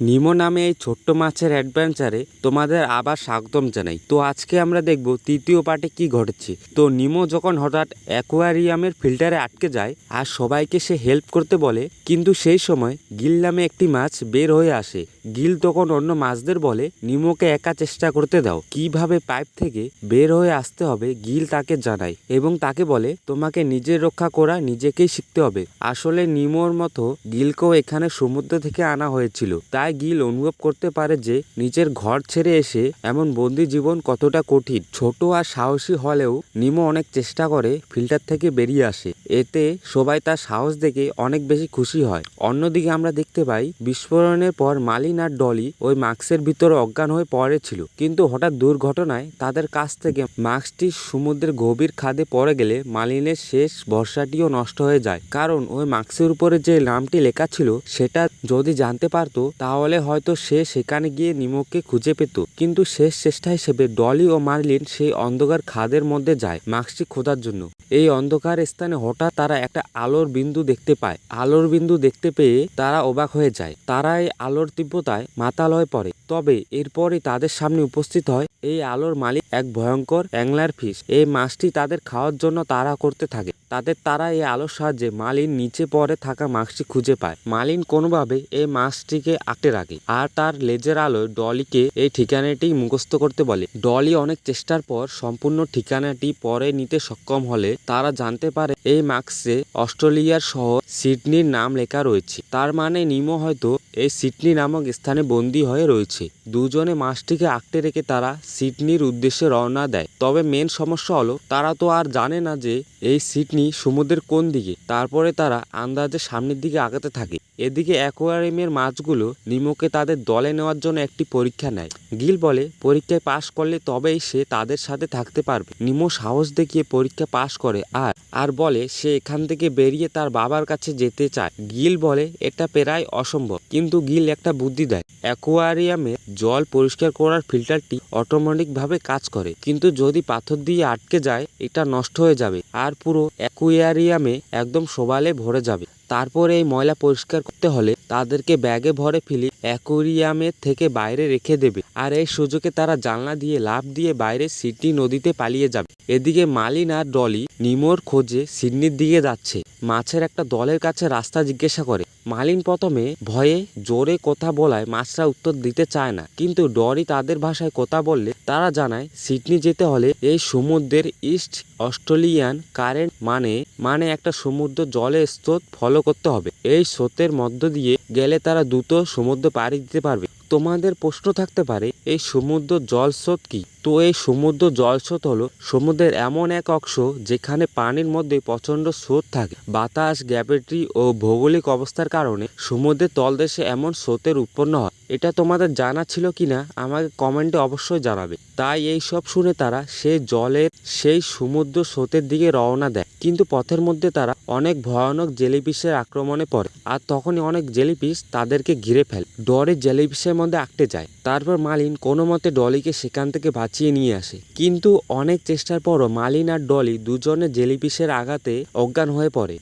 নিমো নামে এই ছোট্ট মাছের অ্যাডভেঞ্চারে তোমাদের আবার স্বাগতম জানাই। তো আজকে আমরা দেখব তৃতীয় পার্টে কি ঘটেছে। তো নিমো যখন হঠাৎ অ্যাকোয়ারিয়ামের ফিল্টারে আটকে যায় আর সবাইকে সে হেল্প করতে বলে, কিন্তু সেই সময় গিল নামে একটি মাছ বের হয়ে আসে। গিল তখন অন্য মাছদের বলে নিমোকে একা চেষ্টা করতে দাও, কিভাবে পাইপ থেকে বের হয়ে আসতে হবে গিল তাকে জানায় এবং তাকে বলে তোমাকে নিজের রক্ষা করা নিজেকেই শিখতে হবে। আসলে নিমোর মতো গিলকেও এখানে সমুদ্র থেকে আনা হয়েছিল, তাই গিল অনুভব করতে পারে যে নিজের ঘর ছেড়ে এসে এমন বন্দি জীবন কতটা কঠিন। ছোট আর সাহসী হলেও নিমো অনেক চেষ্টা করে ফিল্টার থেকে বেরিয়ে আসে, এতে সবাই তার সাহস দেখে অনেক বেশি খুশি হয়। অন্যদিকে আমরা দেখতে পাই বিস্ফোরণের পর মালিন আর ডলি ওই মাস্কের ভিতরে অজ্ঞান হয়ে পড়েছিল, কিন্তু হঠাৎ দুর্ঘটনায় তাদের কাছ থেকে মাস্কটি সমুদ্রের গভীর খাদে পড়ে গেলে মালিনের শেষ ভরসাটিও নষ্ট হয়ে যায়, কারণ ওই মাস্কের উপরে যে নামটি লেখা ছিল সেটা যদি জানতে পারতো তাহলে হয়তো সে সেখানে গিয়ে নিমোকে খুঁজে পেত। কিন্তু শেষ চেষ্টা হিসেবে ডলি ও মার্লিন সেই অন্ধকার খাদের মধ্যে যায় মাস্কটি খোঁজার জন্য। এই অন্ধকার স্থানে হঠাৎ তারা একটা আলোর বিন্দু দেখতে পায়। আলোর বিন্দু দেখতে পেয়ে তারা অবাক হয়ে যায়। তারা এই আলোর তীব্রতায় মাতাল হয়ে পড়ে। তবে এরপরই তাদের সামনে উপস্থিত হয় এই আলোর মালিক, এক ভয়ঙ্কর অ্যাংলার ফিশ। এই মাছটি তাদের খাওয়ার জন্য তাড়া করতে থাকে। তারা এই আলোর সাহায্যে মালিন নিচে পড়ে থাকা মাছটি খুঁজে পায়। মালিন কোনোভাবে এই মাছটিকে আটকে রাখে আর তার লেজের আলোয় ডলিকে এই ঠিকানাটি মুখস্থ করতে বলে। ডলি অনেক চেষ্টার পর সম্পূর্ণ ঠিকানাটি পরে নিতে সক্ষম হলে তারা জানতে পারে এই মাস্কে অস্ট্রেলিয়ার শহর সিডনির নাম লেখা রয়েছে। তার মানে নিমো হয়তো এই সিডনি নামক স্থানে বন্দী হয়ে রয়েছে। দুজনে মাছটিকে আটকে রেখে তারা সিডনির উদ্দেশ্যে রওনা দেয়। তবে মেন সমস্যা হলো তারা তো আর জানে না যে এই সিডনি সমুদ্রের কোন দিকে। তারপরে তারা আন্দাজে সামনের দিকে আগাতে থাকে। এদিকে অ্যাকোয়ারিয়ামের মাছগুলো নিমোকে তাদের দলে নেওয়ার জন্য একটি পরীক্ষা নেয়। গিল বলে পরীক্ষায় পাশ করলে তবেই সে তাদের সাথে থাকতে পারবে। নিমো সাহস দেখিয়ে পরীক্ষা পাশ করে আর বলে সে এখান থেকে বেরিয়ে তার বাবার কাছে যেতে চায়। গিল বলে এটা প্রায় অসম্ভব, কিন্তু গিল একটা বুদ্ধি দেয়। অ্যাকোয়ারিয়ামের জল পরিষ্কার করার ফিল্টারটি অটোমেটিক ভাবে কাজ করে, কিন্তু যদি পাথর দিয়ে আটকে যায় এটা নষ্ট হয়ে যাবে আর পুরো অ্যাকোয়ারিয়ামে একদম শোবালে ভরে যাবে। তারপরে এই ময়লা পরিষ্কার করতে হলে তাদেরকে ব্যাগে ভরে ফেলে অ্যাকোয়ারিয়ামের থেকে বাইরে রেখে দেবে, আর এই সুযোগে তারা জানলা দিয়ে লাফ দিয়ে বাইরে সিডনি নদীতে পালিয়ে যাবে। এদিকে মালিন আর ডলি নিমোর খোঁজে সিডনির দিকে যাচ্ছে। মাছের একটা দলের কাছে রাস্তা জিজ্ঞাসা করে। মালিন প্রথমে ভয়ে জোরে কথা বলায় মাছরা উত্তর দিতে চায় না, কিন্তু ডলি তাদের ভাষায় কথা বললে তারা জানায় সিডনি যেতে হলে এই সমুদ্রের ইস্ট অস্ট্রেলিয়ান কারেন্ট মানে একটা সমুদ্র জলের স্রোত ফলো করতে হবে। এই স্রোতের মধ্য দিয়ে গেলে তারা দ্রুত সমুদ্র পাড়ি দিতে পারবে। তোমাদের প্রশ্ন থাকতে পারে এই সমুদ্র জলস্রোত কি? তো এই সমুদ্র জলস্রোত হলো সমুদ্রের এমন এক অংশ যেখানে পানির মধ্যে প্রচন্ড স্রোত থাকে। বাতাস, গ্র্যাভিটি ও ভৌগোলিক অবস্থার কারণে সমুদ্রের তলদেশে এমন স্রোতের উৎপন্ন হয়। এটা তোমাদের জানা ছিল কিনা আমাকে কমেন্টে অবশ্যই জানাবে। তাই এই সব শুনে তারা সেই সমুদ্র স্রোতের দিকে রওনা দেয়, কিন্তু পথের মধ্যে তারা অনেক ভয়ানক জেলিফিশের আক্রমণে পড়ে আর তখনই অনেক জেলিফিশ তাদেরকে ঘিরে ফেলে। ডলি জেলিফিশের মধ্যে আটকে যায়। তারপর মালিন কোনো মতে ডলিকে সেখান থেকে বাঁচিয়ে নিয়ে আসে, কিন্তু অনেক চেষ্টার পরও মালিন আর ডলি দুজনে জেলিফিশের আঘাতে অজ্ঞান হয়ে পড়ে।